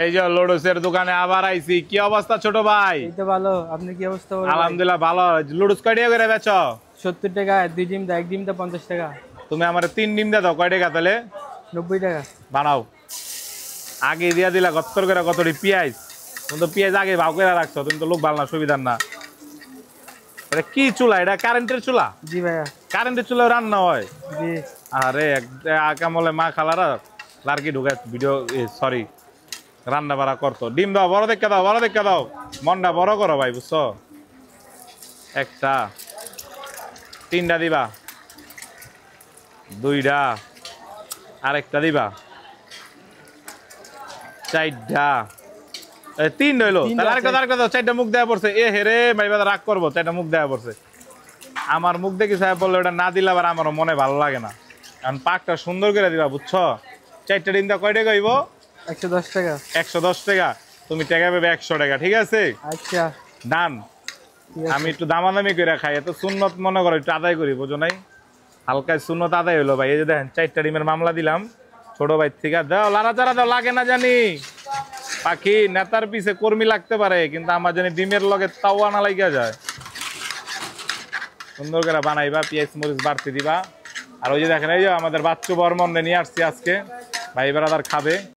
এই যে লুডুসের দোকানে আবার আইছি। কি অবস্থা ছোট ভাই? এই তো ভালো। আপনি কি অবস্থা? আলহামদুলিল্লাহ ভালো। লুডুস কয় টাকা করে বেচো? 70 টাকা। 2 ডিম দা, 1 ডিম দা 50 টাকা। তুমি আমার 3 ডিম দাও, কয় টাকা তাহলে? 90 টাকা। বানাও। আগে দিয়া দিলা গত্তর করে কতটি পেঁয়াজ। তুমি তো পেঁয়াজ আগে ভাগ করে রাখছো, তুমি তো লোক ভালো না, সুবিধার না। এটা কি চুলা? এটা কারেন্টের চুলা? জি ভাইয়া। কারেন্টের চুলা রান্না হয়? জি। আরে আকামলে মা খালারা লার্কি ঢুকে ভিডিও, সরি, রান্না বাড়া করতো। ডিম দাও, বড় দেখে দাও, বড় দেখে দাও। মনটা বড় করো ভাই, বুঝছো? একটা, 3টা দিবা, 2টা, আরেকটা দিবা, 4টা, 3 হইলো। তাহলে আরেকটা দাও। 4টা মুখ দেওয়া পড়ছে। এ হেরে ভাইবা রাগ করবো, 4টা মুখ দেওয়া পড়ছে। আমার মুখ দেখি সাহেব বললো ওটা না দিলে আবার আমারও মনে ভালো লাগে না। কারণ পাকটা সুন্দর করে দিবা, বুঝছো? 4টা ডিম দা কয় টাকা হইব? 110 টাকা। 110 টাকা। তুমি টাকা পাবে 100 টাকা, ঠিক আছে? আচ্ছা ডান। ঠিক আছে। আমি একটু দামাদামি করে খাই, এত সুন্নত মনে করো একটু আদায় করি, বুঝো নাই? হালকায় সুন্নত আদায় হলো ভাই। এই যে দেখেন 4টা ডিমের মামলা দিলাম ছোট ভাই থেকে। দাও লাড়াচাড়া দাও, লাগে না জানি। পাখি নেতার পিছে কর্মী লাগতে পারে, কিন্তু আমার জানি ডিমের লগে তাও আনা লাগিয়া যায়। সুন্দর করে বানাইবা, পেঁয়াজ মরিচ বাড়তি দিবা। আর ওই যে দেখেন, এই যে আমাদের বাচ্চু বর্মন নিয়ে আসছি আজকে, ভাই বেড়াদার খাবে।